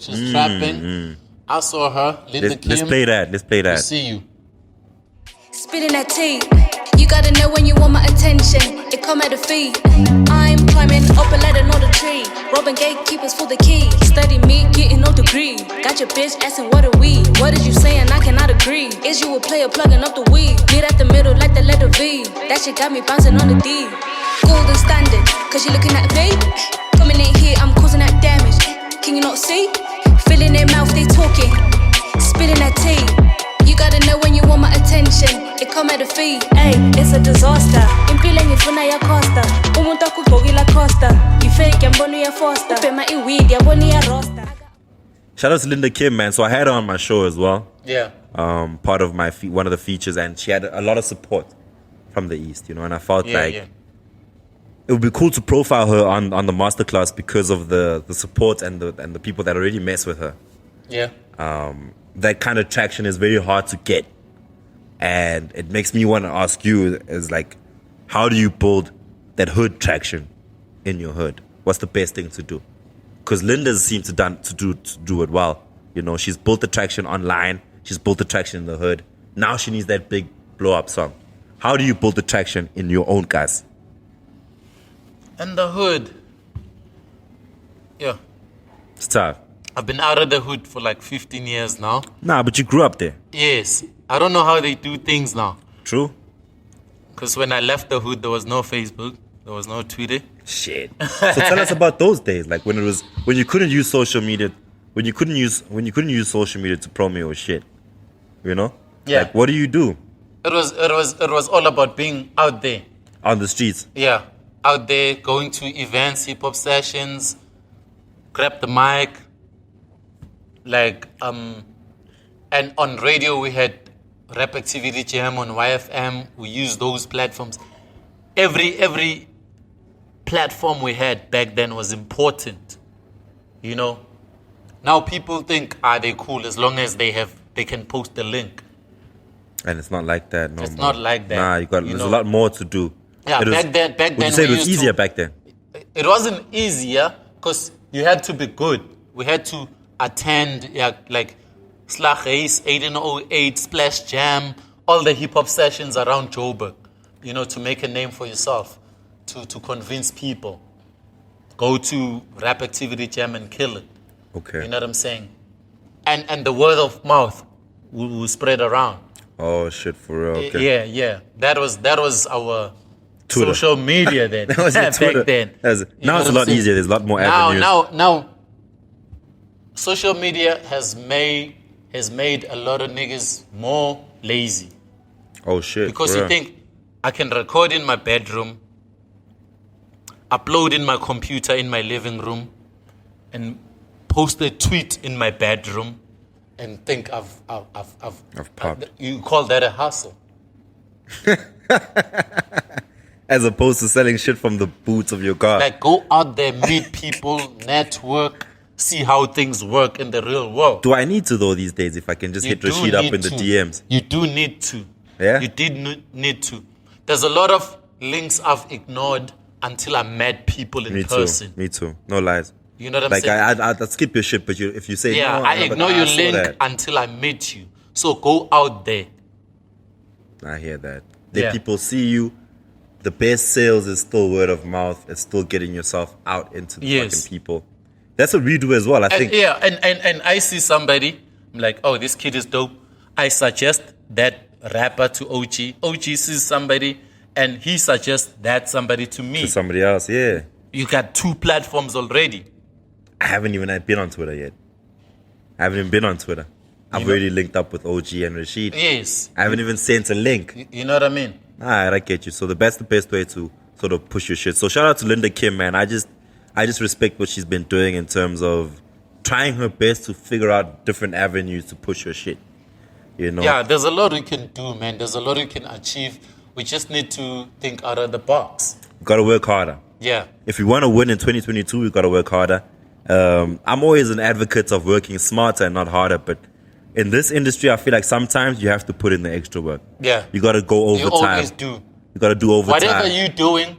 I saw her, Linda Kim. let's play that. Let's play I that. see you. Spilling that tea. You gotta know when you want my attention. It come at a fee. I'm climbing up a ladder, not a tree. Robbing gatekeepers for the key. Study me, getting no degree. Got your bitch asking what are we? What is you saying? I cannot agree. Is you a player plugging up the weed? Meet at the middle like the letter V. That shit got me bouncing on the D. Golden standard, cause you looking at me. Coming in here, I'm causing that damage. Can you not see? Filling their mouth, they talking. Spilling that tea. You gotta know when you want my attention. It come at a fee. Hey, it's a disaster. Impile ngifuna ya costa. Umuntu akugqokile costa. You fake yambona ya foster. Ubhema iweed yabona ya roster. Shout out to Linda Kim, man. So I had her on my show as well. Yeah. Part of one of the features, and she had a lot of support from the East, and I felt like it would be cool to profile her on the masterclass because of the support and the people that already mess with her. Yeah. That kind of traction is very hard to get, and it makes me want to ask you, is like, how do you build that hood traction in your hood? What's the best thing to do? Because Linda seems to do it well. She's built the traction online. She's built the traction in the hood. Now she needs that big blow up song. How do you build the traction in your own cars? In the hood. Yeah. It's tough. I've been out of the hood for like 15 years now. Nah, but you grew up there. Yes. I don't know how they do things now. True? Because when I left the hood, there was no Facebook. There was no Twitter. Shit. So tell us about those days, like when you couldn't use social media, when you couldn't use social media to promote your shit. Yeah. Like, what do you do It was all about being out there. on the streets? Yeah. out there going to events, hip hop sessions, grab the mic. Like, and on radio we had Rap Activity Jam on YFM. We used those platforms. Every platform we had back then was important. You know? Now people think, they cool as long as they can post the link. And it's not like that no more. It's not like that. Nah, there's a lot more to do. Yeah, back then would you say it was easier back then? It wasn't easier because you had to be good. We had to attend like Slag Race, 1808, Splash Jam, all the hip hop sessions around Joburg, you know, to make a name for yourself, to convince people. Go to Rap Activity Jam and kill it. Okay. You know what I'm saying? And the word of mouth will spread around. Oh shit, for real. Okay. Yeah. That was our Twitter. social media then. That was your Twitter. Back then. Now it's a lot easier. There's a lot more avenues. Now, social media has made a lot of niggas more lazy. Oh shit. Because you think I can record in my bedroom, upload in my computer in my living room, and post a tweet in my bedroom, and think I've popped. You call that a hustle? As opposed to selling shit from the boots of your car. Like, go out there, meet people, network, see how things work in the real world. Do I need to though these days if I can just hit Rashid up in the DMs? You do need to. Yeah? You did need to. There's a lot of links I've ignored until I met people in person. Me too. No lies. You know what I'm saying? Like, I'd skip your shit, but if you say, yeah, no, I ignore your link that. until I meet you. So go out there. I hear that. People see you. The best sales is still word of mouth. It's still getting yourself out into the fucking people. That's what we do as well, I think. And I see somebody, I'm like, oh, this kid is dope. I suggest that rapper to OG. OG sees somebody, and he suggests that somebody to me. To somebody else, yeah. You got 2 platforms already. I haven't even been on Twitter yet. I've already linked up with OG and Rashid. Yes. I haven't even sent a link. You know what I mean? Alright, I get you. So that's the best way to sort of push your shit. So shout out to Linda Kim, man. I just respect what she's been doing in terms of trying her best to figure out different avenues to push her shit. You know? Yeah, there's a lot we can do, man. There's a lot we can achieve. We just need to think out of the box. You gotta work harder. Yeah. If you want to win in 2022, you gotta work harder. I'm always an advocate of working smarter and not harder, but in this industry, I feel like sometimes you have to put in the extra work. Yeah. You gotta go overtime. You always do. You gotta do overtime. Whatever you're doing,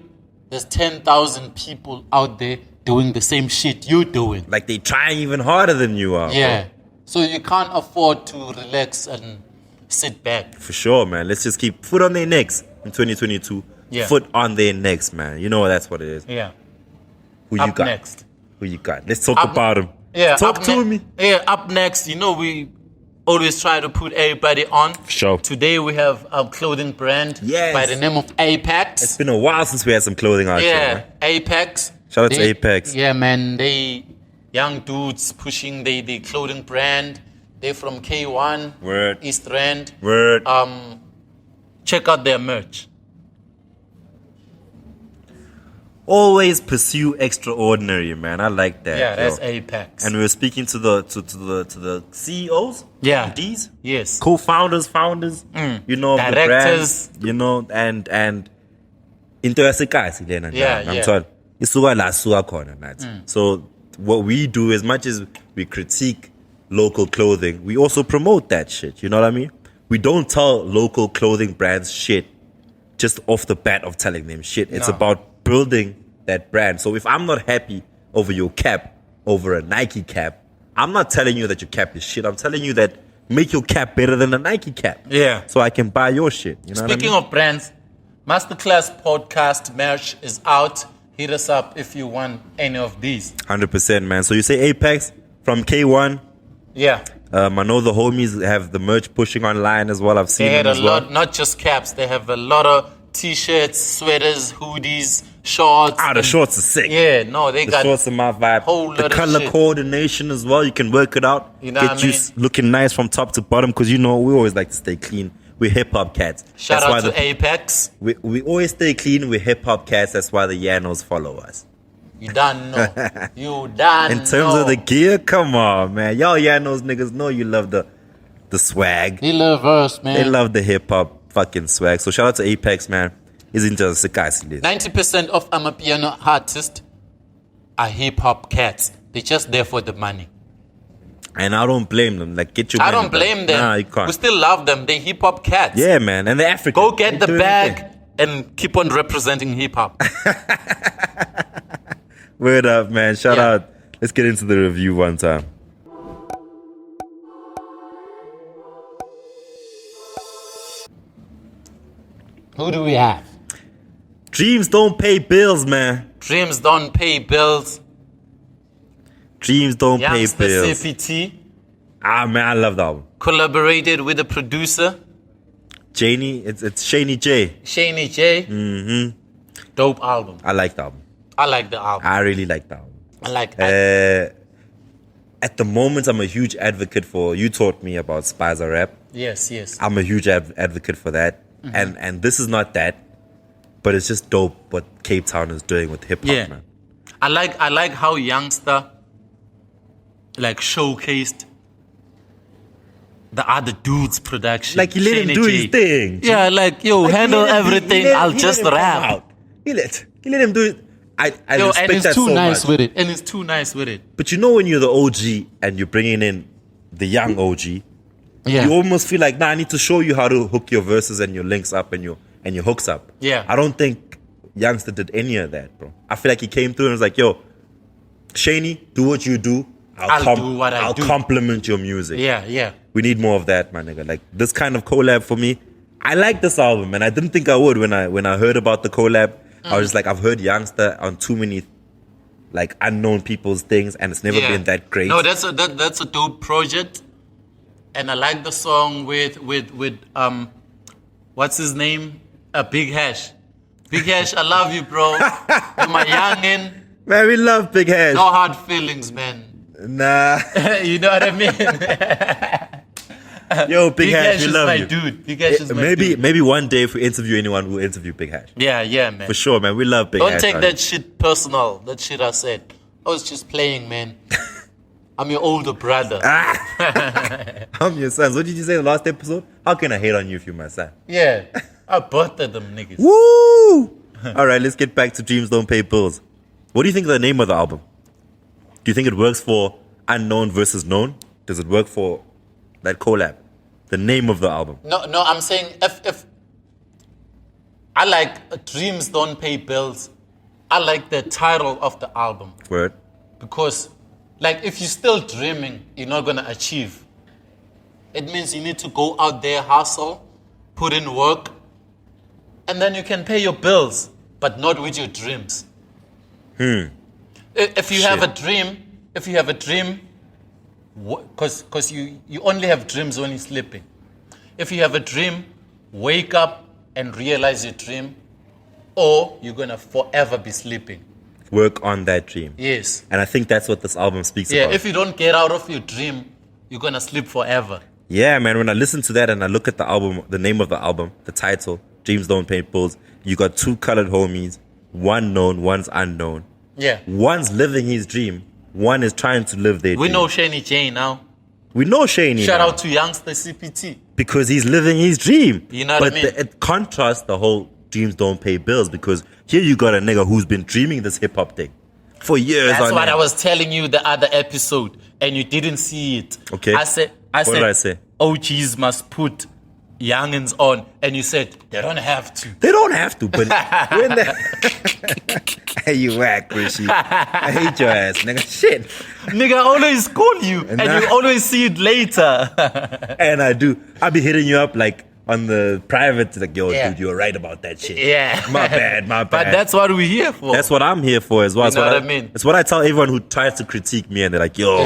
there's 10,000 people out there doing the same shit you're doing. Like they trying even harder than you are. Yeah. Bro. So you can't afford to relax and sit back. For sure, man. Let's just keep foot on their necks in 2022. Yeah. Foot on their necks, man. You know that's what it is. Yeah. Who you Up got? next. Who you got? Let's talk about him. Yeah. Talk to me. Yeah. Up next, you know we always try to put everybody on. Sure. Today we have a clothing brand by the name of A.P.E.X. It's been a while since we had some clothing out here. Yeah, A.P.E.X. Shout out to A.P.E.X. Yeah, man. They young dudes pushing the clothing brand. They're from K1, Word. East Rand. Word. Check out their merch. Always pursue extraordinary, man. I like that. Yeah, that's A.P.E.X. And we were speaking to the CEOs. Yeah. Ds. Yes. Co-founders, founders. You know, of the Directors. brands, you know, and into yasekhaya lena Yeah, njalo. yeah. Ngithola isuka la suka khona nathi. So what we do, as much as we critique local clothing, we also promote that shit. You know what I mean? We don't tell local clothing brands shit just off the bat of telling them shit. It's about building that brand. So if I'm not happy over your cap, over a Nike cap, I'm not telling you that your cap is shit. I'm telling you that make your cap better than a Nike cap. Yeah. So I can buy your shit. You know Speaking what I mean? of brands, Masterclass podcast merch is out. Hit us up if you want any of these. 100%, man. So you say A.P.E.X. from K1. Yeah. I know the homies have the merch pushing online as well. I've seen They had them a as well. lot, not just caps. They have a lot of t-shirts, sweaters, hoodies, shorts. The shorts are sick. Yeah, no, they The got shorts are my vibe. whole The lot of color shit. coordination as well. You can work it out. You know Get what I you mean? looking nice from top to bottom because, you know, we always like to stay clean. we're hip hop cats. Shout That's why out to A.P.E.X. we always stay clean. We're hip hop cats. That's why the Yanos follow us. You done know. You done In terms of the gear, come on, man. Y'all Yanos niggas know you love the swag. They love us, man. They love the hip hop fucking swag. So shout out to A.P.E.X, man. He's into the Sikasi list. 90% of amapiano artists are hip hop cats. They're just there for the money. And I don't blame them. Like, get your I money don't blame them. Nah, you can't. We still love them. They're hip hop cats. Yeah, man. And they're African. Go get They the do bag everything. and keep on representing hip hop. Word up, man. Shout Yeah. out. Let's get into the review one time. Who do we have? Dreams don't pay bills, man. Dreams don't pay bills. Dreams don't pay bills. YoungstaCPT Ah, man, I love the album. collaborated with the producer, Shaney, it's Shaney J. Shaney J. Mm-hmm. Dope album. I like the album. I like the album. I really like the album. I like At the moment, I'm a huge advocate for. You taught me about Spiza rap. Yes, yes. I'm a huge advocate for that. And this is not that, but it's just dope what Cape Town is doing with hip hop, Yeah. man. I like how Youngsta like showcased the other dude's production. Like, he let him Shaney do J. his thing. Yeah, like, yo, Like, he handle let him do- everything. he let- I'll he let just him come rap. out. He let him do it. I Yo, respect and it's that too so nice much. with it. And it's too nice with it. But you know when you're the OG and you're bringing in the young OG, Yeah. you almost feel like, nah, I need to show you how to hook your verses and your links up and your hooks up. Yeah. I don't think Youngster did any of that, bro. I feel like he came through and was like, yo, Shaney, do what you do. I'll do what I do. I'll compliment your music. Yeah, yeah. We need more of that, my nigga. Like, this kind of collab for me. I like this album, and I didn't think I would when I heard about the collab. I was just like, I've heard Youngster on too many like unknown people's things, and it's never been that great. No, that's a dope project. And I like the song with what's his name? Big Hash. Big Hash, I love you, bro. You're my youngin'. Man, we love Big Hash. No hard feelings, man. Nah. You know what I mean? Yo, Big Hash, we is love my you. dude. Big Hash is my dude. Maybe one day if we interview anyone, we'll interview Big Hash. Yeah, man. For sure, man. We love Big Don't Hash. take man. that shit personal. That shit I said. I was just playing, man. I'm your older brother. I'm your son. What did you say in the last episode? How can I hate on you if you're my son? Yeah. I birthed them niggas. Woo! All right, let's get back to Dreams Don't Pay Bills. What do you think of the name of the album? Do you think it works for unknown versus known? Does it work for that collab? The name of the album. No, I'm saying if I like Dreams Don't Pay Bills, I like the title of the album. Word. Because, like, if you're still dreaming, you're not going to achieve. It means you need to go out there, hustle, put in work, and then you can pay your bills, but not with your dreams. If you have a dream, because you only have dreams when you're sleeping. If you have a dream, wake up and realize your dream, or you're going to forever be sleeping. Work on that dream. Yes. And I think that's what this album speaks Yeah, about. if you don't get out of your dream, you're going to sleep forever. Yeah, man, when I listen to that and I look at the album, the name of the album, the title, Dreams Don't Pay Bills, you got two colored homies, one known, one's unknown. Yeah. One's living his dream, one is trying to live their We dream. know Shaney J now. We know Shaney Shout now, out to YoungstaCPT. because he's living his dream. You know what but I mean? it contrasts the whole Dreams Don't Pay Bills, because here you got a nigga who's been dreaming this hip hop thing for years. That's on what end. I was telling you the other episode, and you didn't see it. Okay. I said, What did I say? OGs must put youngins on, and you said they don't have to. They don't have to, but when the hey, you whack, Rishi. I hate your ass, nigga. Shit. Nigga, I always call you, and Nah. you always see it later. And I do. I be hitting you up like on the private, like, yo, Yeah. dude, you're right about that shit. Yeah. My bad. But that's what we're here for. That's what I'm here for as well. You know what I mean? It's what I tell everyone who tries to critique me, and they're like, yo,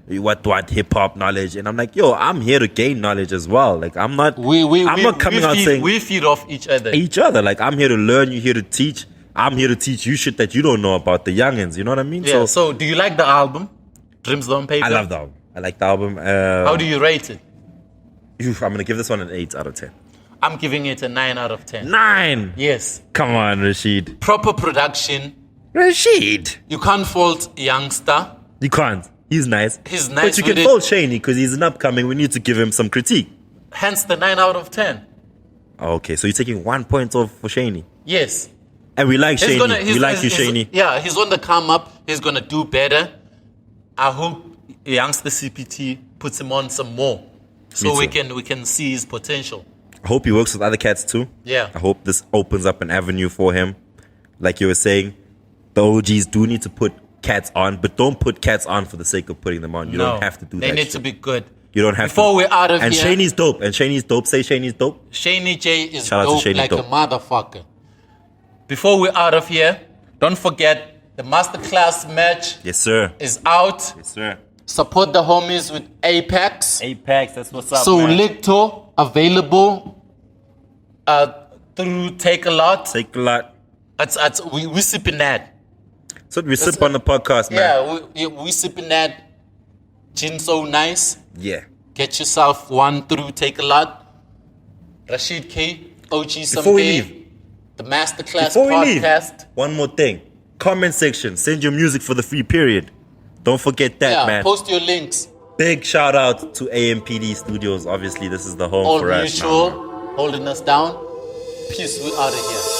Yeah. what hip hop knowledge? And I'm like, yo, I'm here to gain knowledge as well. Like, I'm not coming out saying we feed off each other. each other. Like, I'm here to learn, you're here to teach. I'm here to teach you shit that you don't know about the youngins. You know what I mean? Yeah. So, do you like the album? Dreams Don't Pay I Bills? love the album. I like the album. How do you rate it? I'm gonna give this one an 8 out of 10. I'm giving it a 9 out of 10. 9. Yes. Come on, Rashid. Proper production. Rashid. You can't fault Youngster. You can't. He's nice. He's nice But you with can it. fault Shaney because he's an upcoming. We need to give him some critique. Hence the 9 out of 10. Okay, so you're taking 1 point off for Shaney. Yes. And we like Shaney. We like you, he's- Shaney. Yeah, he's on the come up. He's going to do better. I hope Youngster CPT puts him on some more. So Me we too. can see his potential. I hope he works with other cats too. Yeah. I hope this opens up an avenue for him. Like you were saying, the OGs do need to put cats on, but don't put cats on for the sake of putting them on. You don't have to do They that. need shit. to be good. You don't have Before to. we're out of and here. Shaney's dope. And Shaney's dope. Say Shaney's dope. Shaney J is Shout out to dope Shaney like dope. a motherfucker. Before we're out of here, don't forget the masterclass match Yes, sir. is out. Yes, sir. Support the homies with A.P.E.X. A.P.E.X, that's what's up, So man. Licto available through Take a Lot. Take a lot. We sipping that. So we sip on the podcast, man. Yeah, we sipping that. Gin so nice. Yeah. Get yourself one through Take a Lot. Rashid K, OG Before we Someday, leave. the Masterclass Before we leave, podcast. one more thing. Comment section. Send your music for the free period. Don't forget that, Yeah, man. post your links. Big shout out to AMPD Studios. Obviously, this is the home All for us now. mutual, holding us down. Peace, we out of here.